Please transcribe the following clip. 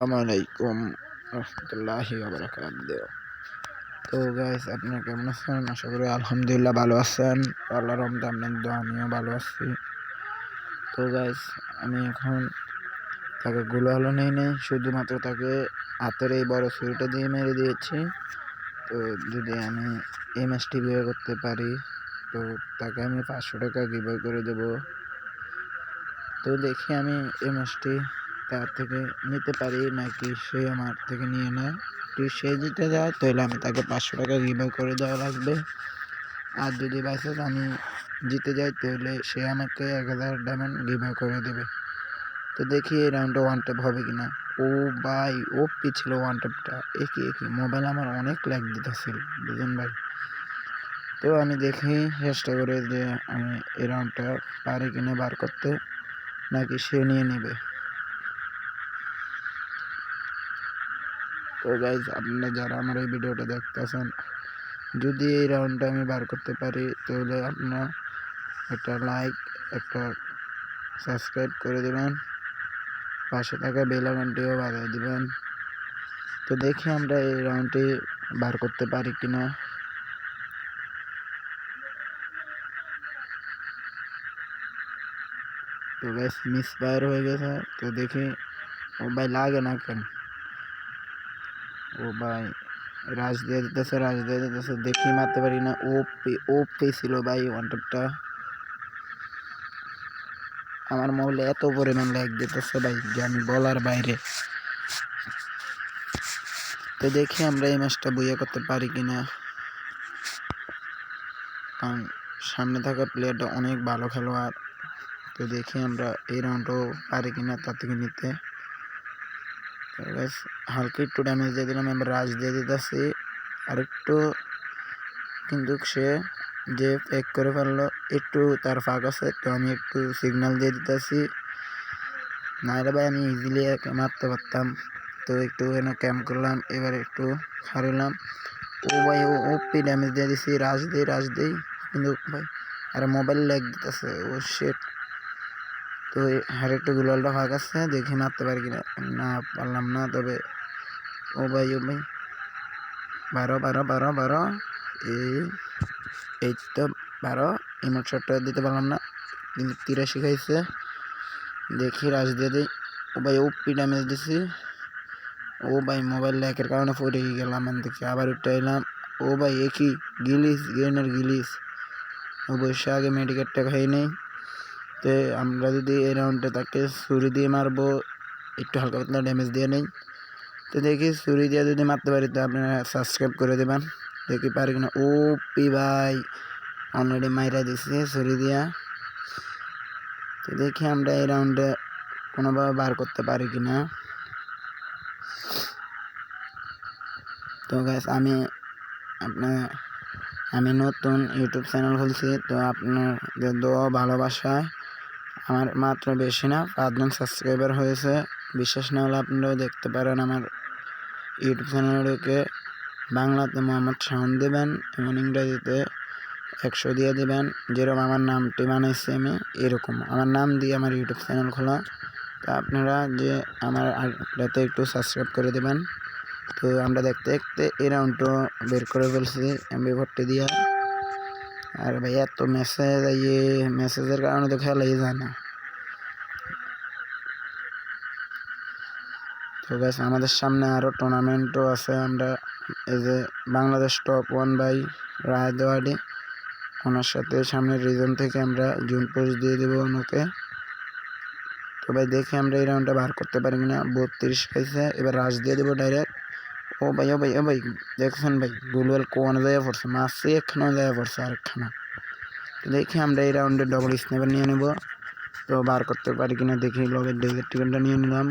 আসসালামাইকুম রহমতুল্লাহি ওয়া বারাকাতুহু। তো গাইস, আপনারা কেমন আছেন? আশা করি আলহামদুলিল্লাহ ভালো আছেন। আল্লাহর রহমতে আপনাদের দোয়া আমিও ভালো আছি। তো গাইস, আমি এখন তাকে গোলালো নেই, শুধুমাত্র তাকে হাতের এই বড় ছুরিটা দিয়ে মেরে দিয়েছি। তো যদি আমি এই ম্যাচটি বিয়ে করতে পারি, তো তাকে আমি 500 টাকা গিভঅ্যাওয়ে করে দেবো। তো দেখি আমি এই ম্যাচটি তার থেকে নিতে পারি নাকি সে আমার থেকে নিয়ে নেয়। যদি সে জিতে যায় তাহলে আমি তাকে 500 টাকা গিভঅ্যাওয়ে করে দেওয়া লাগবে। আর যদি বাই চান্স আমি জিতে যাই তাহলে সে আমাকে 1000 ডায়মন্ড গিভঅ্যাওয়ে করে দেবে। তো দেখি এই রাউন্ডে ওয়ান ট্যাপ হবে কিনা। ও ভাই, ওপি ছিল ওয়ান ট্যাপটা। একই মোবাইল আমার অনেক ল্যাগ দিতেছিল, বুঝলেন ভাই। তো আমি দেখি চেষ্টা করে যে আমি এই রাউন্ডটা পারি কিনা বার করতে, নাকি সে নিয়ে নেবে। তো গাইজ, আপনারা যারা আমার এই ভিডিওটা দেখতেছেন, যদি এই রাউন্ডটা আমি বার করতে পারি তাহলে আপনারা একটা লাইক, একটা সাবস্ক্রাইব করে দেবেন, পাশে থাকা বেল আইকনটিও বাজিয়ে দিবেন। তো দেখি আমরা এই রাউন্ডটি বার করতে পারি কিনা। তো গাইজ, মিস ফায়ার হয়ে গেছে। তো দেখি, ও ভাই লাগে না কেন, ও ভাই রাশ দিয়ে দিতেছে, দেখি মারতে পারি না। ওপি ছিল ভাই ওয়ান ট্যাপটা। আমার মোবাইলে এত পরিমাণ ল্যাগ দিতেছে ভাই যে আমি বলার বাইরে। তো দেখি আমরা এই ম্যাচটা বইয়া করতে পারি কিনা, কারণ সামনে থাকা প্লেয়ারটা অনেক ভালো খেলোয়াড়। তো দেখি আমরা এই রাউন্ডও পারি কিনা তার থেকে নিতে। হালকা একটু ড্যামেজ দিয়ে দিলাম, এবার রাশ দিয়ে দিতেছি আর একটু, কিন্তু সে যে ফেক করে ফেললো, একটু তার ফাঁক আছে, তো আমি একটু সিগন্যাল দিয়ে দিতেছি। নাহলে ভাই আমি ইজিলি মারতে পারতাম। তো একটু এখানে ক্যাম্প করলাম, এবার একটু হারিলাম। ও ভাই, ওপি ড্যামেজ দিয়ে দিছি, রাশ দিই, কিন্তু ভাই আর মোবাইল ল্যাগ দিতেছে। ও শিট। তো আর একটু গুলালটা ফাঁক আছে, দেখি মারতে পারি কিনা। না, পারলাম না। তবে ও ভাই বারো এই তো 12 ইমোট শটটা দিতে পারলাম না, কিন্তু 83 খাইছে। দেখি রাশ দিয়ে দিই। ও ভাই, ওপি ড্যামেজ দিছি। ও ভাই, মোবাইল ল্যাকের কারণে পড়ে গেলাম, দেখি আবার উঠে এলাম। ও ভাই, একই গেনের গিলিস অবশ্যই আগে মেডিকেটটা খাই নেই। তো আমরা যদি এই রাউন্ডে তাকে ছুরি দিয়ে মারবো, একটু হালকা পাতলা ড্যামেজ দিয়ে নেই। তো দেখি ছুরি দিয়ে যদি মারতে পারি তো আপনারা সাবস্ক্রাইব করে দেবেন, দেখি পারি কিনা। ওপি ভাই, অলরেডি মাইরা দিছি ছুরি দিয়া। তো দেখি আমরা এই রাউন্ডে কোনোভাবে বার করতে পারি কিনা। তো গাইস, আমি নতুন ইউটিউব চ্যানেল খুলছি। তো আপনাদের দোয়া ভালোবাসায় আমার মাত্র বেশি না 5 জন সাবস্ক্রাইবার হয়েছে। বিশ্বাস না হলে আপনারাও দেখতে পারেন আমার ইউটিউব চ্যানেলকে। বাংলাতে মোহাম্মদ শাওন দেবেন এবং ইংরেজিতে 100 দিয়ে দেবেন। যেরকম আমার নামটি বানাইছি আমি, এরকম আমার নাম দিয়ে আমার ইউটিউব চ্যানেল খোলা। তো আপনারা যে আমার আইডিতে একটু সাবস্ক্রাইব করে দেবেন। তো আমরা দেখতে দেখতে এই রাউন্ডটা বের করে ফেলছি MP40 দিয়ে। আর ভাই, এত মেসেজের কারণে তো খেলাই যায় না। তো গাইস, আমাদের সামনে আরও টুর্নামেন্টও আছে। আমরা এই যে বাংলাদেশ টপ 1 বাই রায়দওয়াডি, ওনার সাথে সামনের রিজন থেকে আমরা জুন পোস্ট দিয়ে দেবো ওনাকে। তো ভাই, দেখি আমরা এই রাউন্ডটা বার করতে পারি কিনা। 32 খাইছে, এবার রাশ দিয়ে দেবো ডাইরেক্ট। ও ভাই, দেখছেন ভাই, গুলওয়েল কোয়ানে যায় পড়ছে, মাসি একখানেও যায় পড়ছে আরেকখানা। তো দেখি আমরা এই রাউন্ডে ডবল স্নাইপার নিয়ে নেব। তো বার করতে পারি কিনা দেখি, লগের ডেজের টিকেটটা নিয়ে নিলাম।